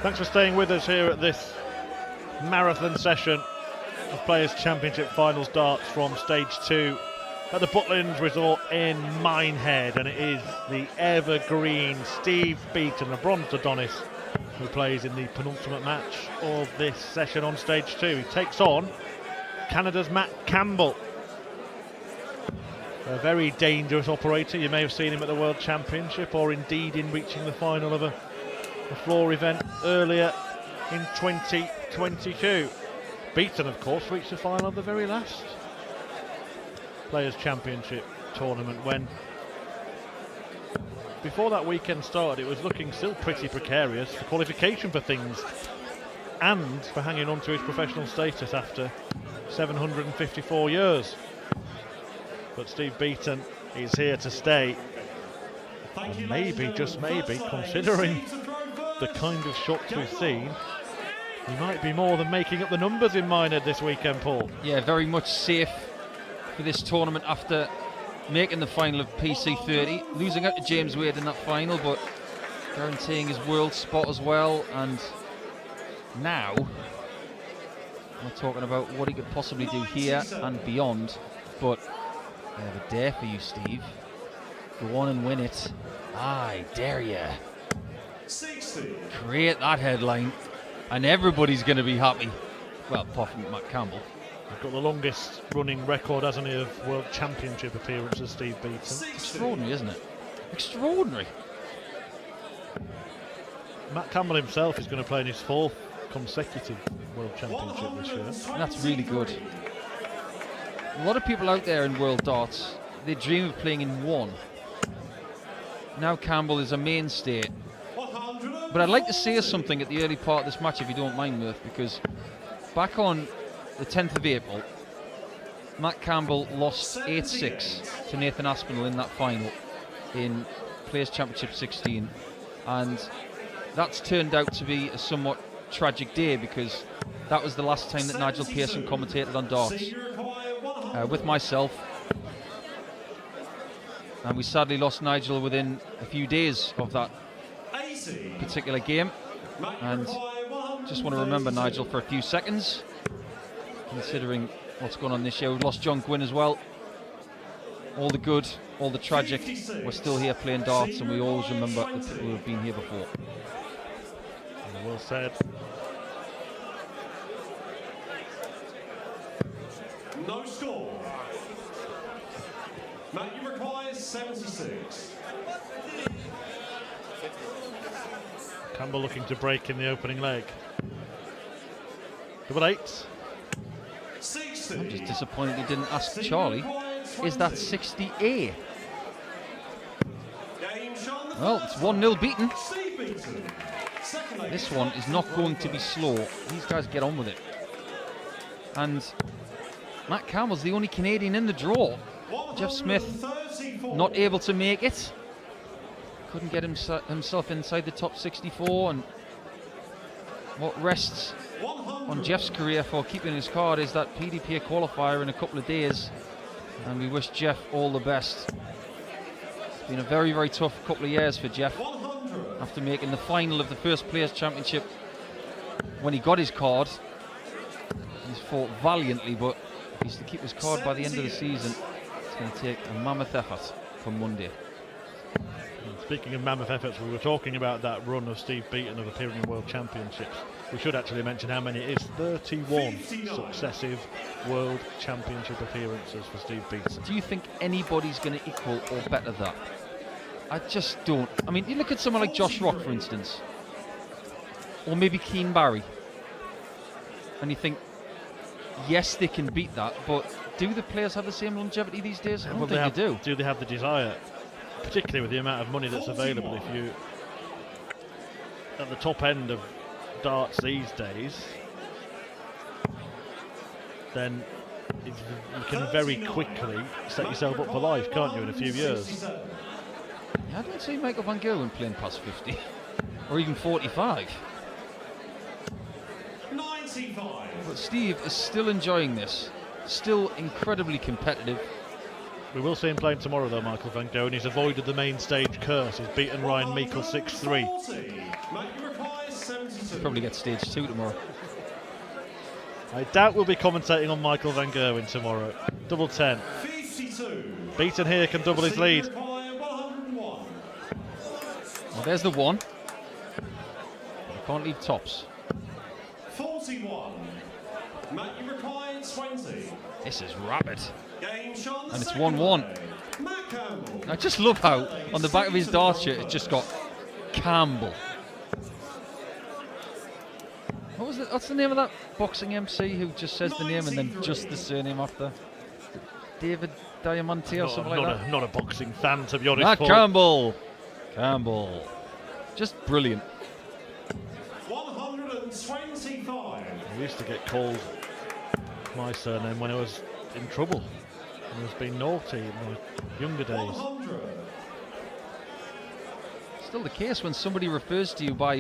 Thanks for staying with us here at this marathon session of Players' Championship Finals darts from Stage 2 at the Butlins Resort in Minehead, and it is the evergreen Steve Beaton, the bronze Adonis, who plays in the penultimate match of this session on Stage 2. He takes on Canada's Matt Campbell, a very dangerous operator. You may have seen him at the World Championship, or indeed in reaching the final of a floor event earlier in 2022. Beaton, of course, reached the final of the very last Players' Championship tournament, when before that weekend started it was looking still pretty precarious for qualification for things and for hanging on to his professional status after 754 years. But Steve Beaton is here to stay, and maybe, just maybe, considering the kind of shots we've seen, he might be more than making up the numbers in Minehead this weekend, Paul. Yeah, very much safe for this tournament after making the final of PC 30, losing out to James Wade in that final, but guaranteeing his world spot as well. And now we're talking about what he could possibly do here and beyond. But I have a dare for you, Steve. Go on and win it. I dare ya. 60. Create that headline, and everybody's going to be happy. Well, apart from Matt Campbell. He's got the longest running record, hasn't he, of World Championship appearances, Steve Beaton. Extraordinary, isn't it? Extraordinary. Matt Campbell himself is going to play in his 4th consecutive World Championship this year. And that's really good. A lot of people out there in World Darts, they dream of playing in one. Now Campbell is a mainstay. But I'd like to say something at the early part of this match, if you don't mind, Murph, because back on the 10th of April, Matt Campbell lost 8-6 to Nathan Aspinall in that final in Players' Championship 16, and that's turned out to be a somewhat tragic day, because that was the last time that Nigel Pearson commentated on darts with myself, and we sadly lost Nigel within a few days of that particular game. And just want to remember Nigel for a few seconds, considering what's going on this year. We've lost John Gwynn as well. All the good, all the tragic, we're still here playing darts, and we always remember the people who have been here before. Well said. No score. Matthew requires 76. Campbell looking to break in the opening leg. Double 8. 60. I'm just disappointed he didn't ask Charlie, is that 60A? Well, it's 1-0 Beaton. This one is not going to be slow. These guys get on with it. And Matt Campbell's the only Canadian in the draw. Jeff Smith not able to make it. Couldn't get himself inside the top 64, and what rests on Jeff's career for keeping his card is that PDP qualifier in a couple of days, and we wish Jeff all the best. It's been a very, very tough couple of years for Jeff after making the final of the first Players' Championship. When he got his card, he's fought valiantly, but if he's to keep his card by the end of the season, it's going to take a mammoth effort come Monday. Speaking of mammoth efforts, we were talking about that run of Steve Beaton of appearing in World Championships. We should actually mention how many it is. 31 successive World Championship appearances for Steve Beaton. Do you think anybody's going to equal or better that? I just don't. I mean, you look at someone like Josh Rock, for instance, or maybe Keane Barry, and you think, yes, they can beat that, but do the players have the same longevity these days? I don't think they do. Do they have the desire? Particularly with the amount of money that's available. If you at the top end of darts these days, then you can very quickly set yourself up for life, can't you, in a few years? Yeah, I don't see Michael Van Gerwen playing past 50 or even 45. 95. But Steve is still enjoying this, still incredibly competitive. We will see him playing tomorrow, though, Michael Van Gerwen. He's avoided the main stage curse. He's beaten Ryan Meikle 6-3. 72. Probably get stage 2 tomorrow. I doubt we'll be commentating on Michael van Gerwen tomorrow. Double 10. 52. Beaton here can double his lead. Senior require 101. Well, there's the 1. I can't leave tops. 41. Matthew required 20. This is rapid. Game shot And it's 1-1. Matt Campbell. I just love how on the back of his dart shirt it's just got Campbell. What's the name of that boxing MC who just says the name and then just the surname after? David Diamante or something like that? Not a boxing fan, to be honest. Matt Paul. Campbell. Campbell. Just brilliant. 125. I used to get called my surname when I was in trouble. I was being naughty in my younger days. 100. Still the case when somebody refers to you by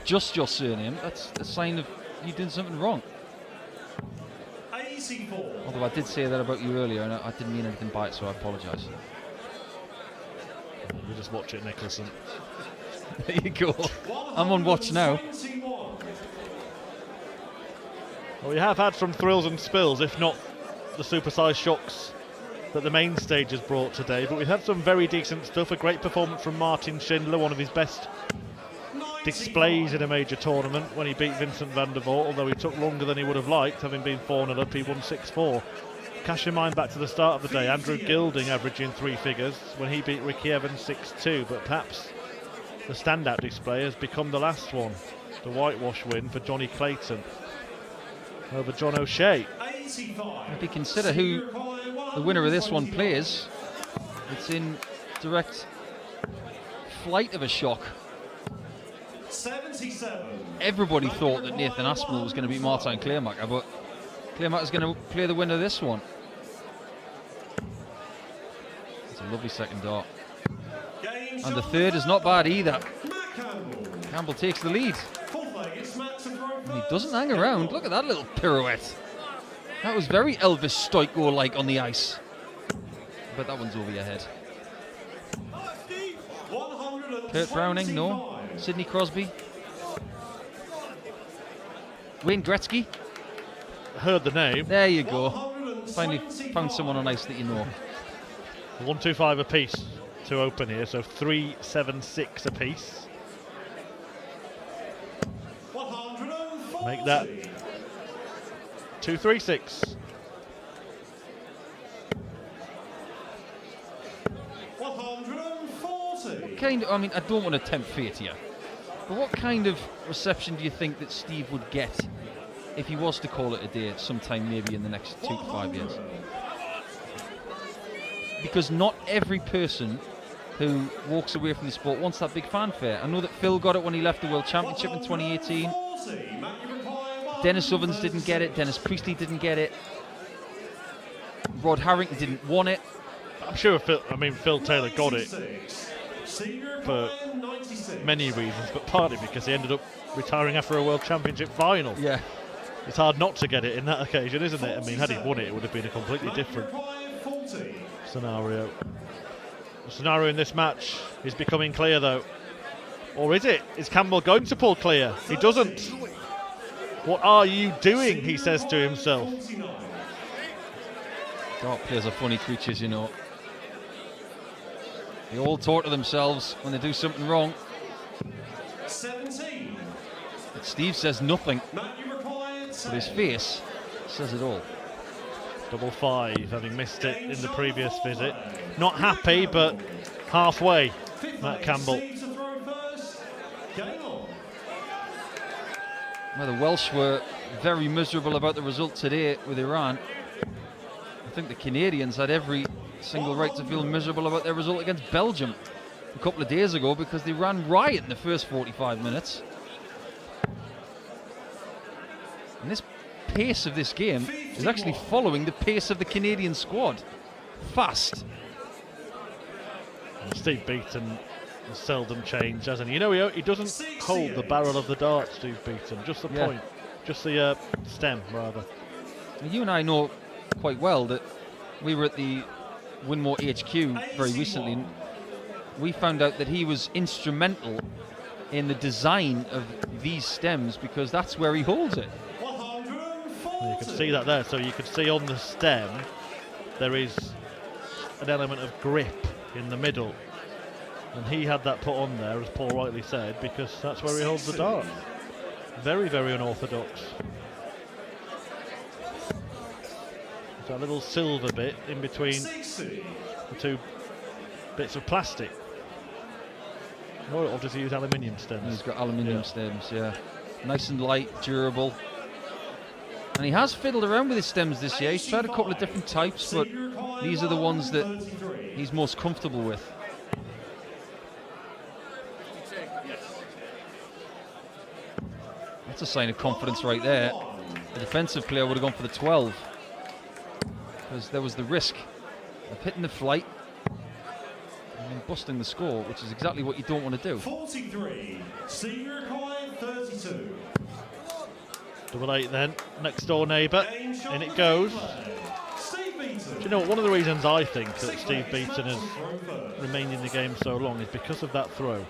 just your surname, that's a sign of you doing something wrong. 84. Although I did say that about you earlier and I didn't mean anything by it, so I apologise. You just watch it, Nicholson. There you go. I'm on watch now. 121. Well, we have had some thrills and spills, if not the supersized shocks that the main stage has brought today. But we've had some very decent stuff. A great performance from Martin Schindler, one of his best displays in a major tournament when he beat Vincent van der Voort, although he took longer than he would have liked, having been 4-0 up. He won 6-4. Cash in mind back to the start of the day, Andrew Gilding averaging 3 figures when he beat Ricky Evans 6-2, but perhaps the standout display has become the last one, the whitewash win for Johnny Clayton over John O'Shea. 85. If you consider who the winner of this one plays, it's in direct flight of a shock. 77. Everybody thought that Nathan Aspinall was going to beat Martin Kleermaker, but Kleermaker's going to play the winner of this one. It's a lovely second dart. And the third is not bad either. Matt Campbell. Campbell takes the lead. Fourth leg, it's Matt to throw And he first. doesn't hang around. Look at that little pirouette. That was very Elvis Stoiko-like on the ice. But that one's over your head. Kurt Browning, no. Sidney Crosby. Wayne Gretzky. Heard the name. There you go. Finally found someone on ice that you know. 125 apiece to open here, so 376 apiece. 140. Make that 236. 140. I mean, I don't want to tempt fate here, but what kind of reception do you think that Steve would get if he was to call it a day sometime maybe in the next 2 to 5 years? Because not every person who walks away from the sport wants that big fanfare. I know that Phil got it when he left the World Championship in 2018. Dennis Ovens didn't get it. Dennis Priestley didn't get it. Rod Harrington didn't want it. I'm sure Phil Taylor got it for many reasons, but partly because he ended up retiring after a World Championship final. Yeah. It's hard not to get it in that occasion, isn't it? I mean, had he won it, it would have been a completely different scenario. The scenario in this match is becoming clear, though. Or is it? Is Campbell going to pull clear? He doesn't. What are you doing? He says to himself. Dart players are funny creatures, you know. They all talk to themselves when they do something wrong. 17. But Steve says nothing, but his face says it all. 5-5, having missed it in the previous visit. Not happy, but halfway, Matt Campbell. Well, the Welsh were very miserable about the result today with Iran. I think the Canadians had every single right to feel miserable about their result against Belgium a couple of days ago because they ran riot in the first 45 minutes. And this pace of this game is actually following the pace of the Canadian squad. Fast. And Steve Beaton has seldom changed, hasn't he? You know, he doesn't hold the barrel of the dart, Steve Beaton, just the point. Just the stem, rather. You and I know quite well that we were at the Winmore HQ very recently, and we found out that he was instrumental in the design of these stems because that's where he holds it. 140. You can see that there. So you can see on the stem there is an element of grip in the middle. And he had that put on there, as Paul rightly said, because that's where he holds the dart. Very, very unorthodox. There's that little silver bit in between 60. the two bits of plastic. Or does he use aluminium stems? He's got aluminium stems, yeah. Nice and light, durable. And he has fiddled around with his stems this year. He's tried a couple of different types, but these are the ones that he's most comfortable with. That's a sign of confidence right there. The defensive player would have gone for the 12 because there was the risk of hitting the flight and then busting the score, which is exactly what you don't want to do. 43. Senior required 32. Double 8 then, next door neighbour, Game shot in it goes. Steve Beaton. Do you know what, one of the reasons I think that Steve Beaton has Throw first. remained in the game so long is because of that throw.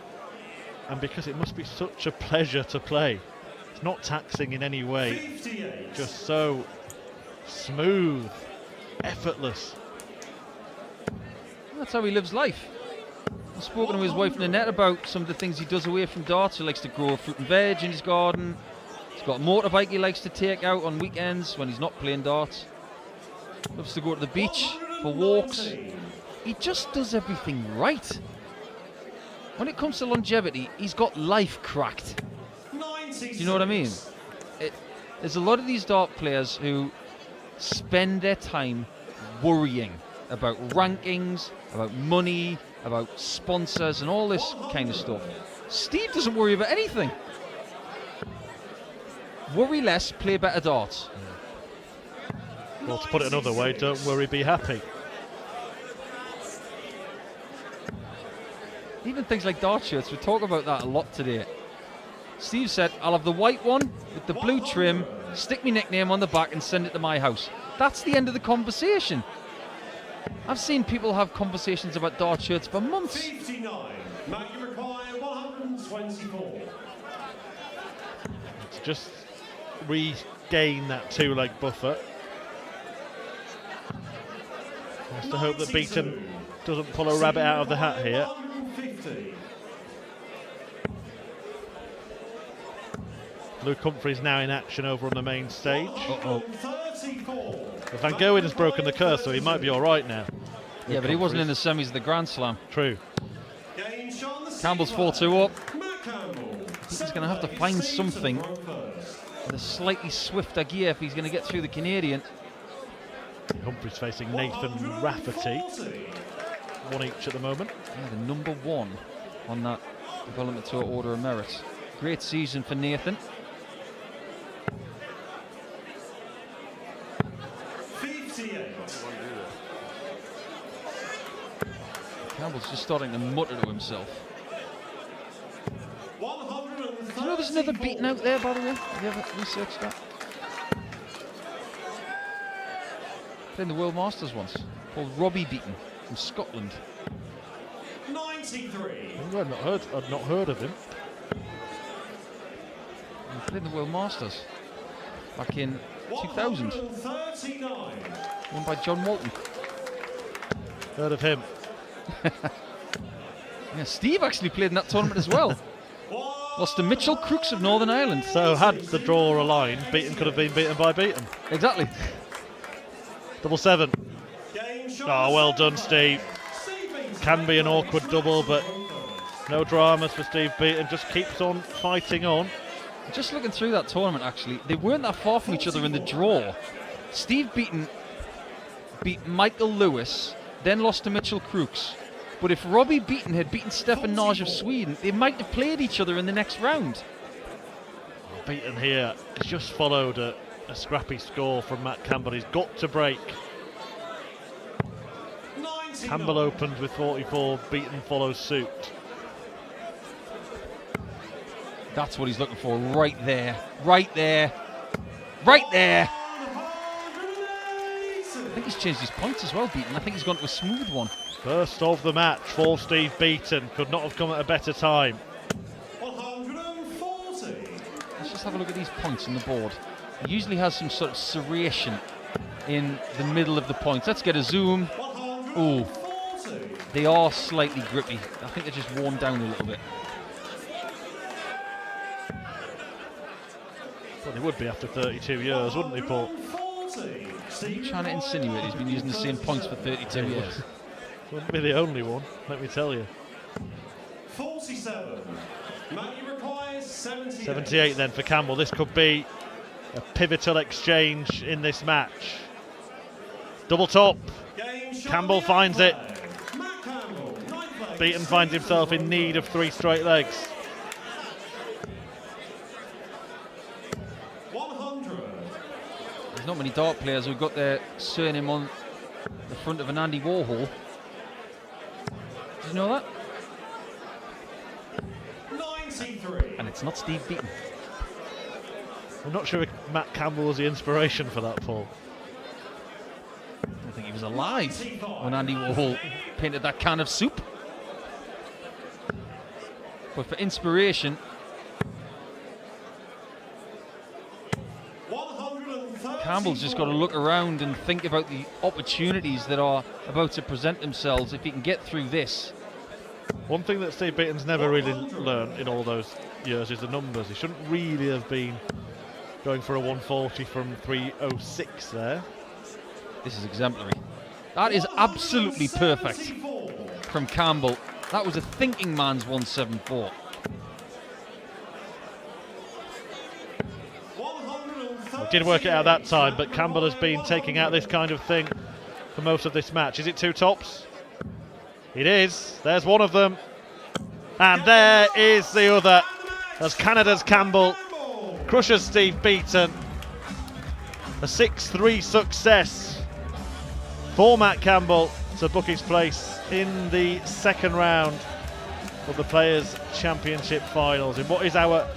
And because it must be such a pleasure to play. It's not taxing in any way, 58. just so smooth, effortless. That's how he lives life. I've spoken to his wife in the net about some of the things he does away from darts. He likes to grow fruit and veg in his garden. He's got a motorbike he likes to take out on weekends when he's not playing darts. Loves to go to the beach for walks. 119. He just does everything right. When it comes to longevity, he's got life cracked. 96. Do you know what I mean? There's a lot of these dart players who spend their time worrying about rankings, about money, about sponsors and all this kind of stuff. Steve doesn't worry about anything. Worry less, play better darts. Well, to put it another way, don't worry, be happy. Even things like dart shirts, we talk about that a lot today. Steve said, I'll have the white one with the blue trim, stick my nickname on the back and send it to my house. That's the end of the conversation. I've seen people have conversations about dart shirts for months. 59. Maggie required 124. To just regain that two-leg buffer. Has to hope that Beaton doesn't pull a rabbit out of the hat here. 150. Luke Humphries now in action over on the main stage. Uh-oh. 34. But Van Gogh has broken the curse, so he might be all right now. Yeah, but he wasn't in the semis of the Grand Slam. True. Game shot on the Campbell's silver. 4-2 up. Matt Campbell. He's going to have to find something with a slightly swifter gear if he's going to get through the Canadian. Humphries facing Nathan Rafferty. 140. One each at the moment. Yeah, the number one on that Development Tour Order of Merit. Great season for Nathan. 58. Campbell's just starting to mutter to himself. 134. Do you know there's another Beaton out there, by the way? Have you ever researched that? Played in the World Masters once, called Robbie Beaton from Scotland. 93. I'd not heard of him. He played in the World Masters back in 2000, 139. won by John Walton. Heard of him. Yeah, Steve actually played in that tournament as well. Lost to Mitchell Crooks of Northern Ireland. So had the draw aligned, Beaton could have been beaten by Beaton. Exactly. 7-7. Game shot. Oh, well done, Steve. Steve Beaton. Can be an awkward double, but no dramas for Steve Beaton. Just keeps on fighting on. Just looking through that tournament, actually, they weren't that far from each other in the draw. Steve Beaton beat Michael Lewis, then lost to Mitchell Crooks. But if Robbie Beaton had beaten Stefan Nage of Sweden, they might have played each other in the next round. Beaton here has just followed a scrappy score from Matt Campbell. He's got to break. 99. Campbell opened with 44, Beaton follows suit. That's what he's looking for, right there, right there, right there. I think he's changed his points as well, Beaton. I think he's gone to a smooth one. First of the match for Steve Beaton. Could not have come at a better time. 100. Let's just have a look at these points on the board. It usually has some sort of serration in the middle of the points. Let's get a zoom. Ooh, they are slightly grippy. I think they're just worn down a little bit. Well, they would be after 32 years, wouldn't they, Paul? Are you trying to insinuate he's been using the same points for 32 years? Wouldn't be the only one, let me tell you. 47. Matthew requires 78. 78 then for Campbell. This could be a pivotal exchange in this match. Double top. Campbell finds it. Matt Campbell, ninth place. Beaton finds himself in need of 3 straight legs. 100. There's not many dart players who've got their surname on the front of an Andy Warhol. Did you know that? 93. And it's not Steve Beaton. I'm not sure if Matt Campbell was the inspiration for that, Paul. I don't think he was alive when Andy Warhol painted that can of soup. But for inspiration, 134. Campbell's just got to look around and think about the opportunities that are about to present themselves if he can get through this. One thing that Steve Beaton's never really learned in all those years is the numbers. He shouldn't really have been going for a 140 from 306 there. This is exemplary. That is absolutely perfect from Campbell. That was a thinking man's 174. Did work it out that time, but Campbell has been taking out this kind of thing for most of this match. Is it 2 tops? It is. There's one of them. And there is the other. As Canada's Campbell crushes Steve Beaton. A 6-3 success for Matt Campbell to book his place in the second round of the Players' Championship Finals in what is our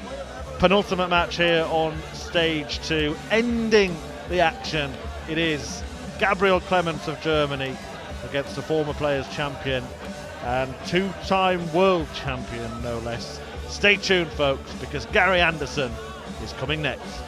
penultimate match here on stage 2. Ending the action, it is Gabriel Clemens of Germany against the former Players' Champion and 2-time World Champion, no less. Stay tuned, folks, because Gary Anderson is coming next.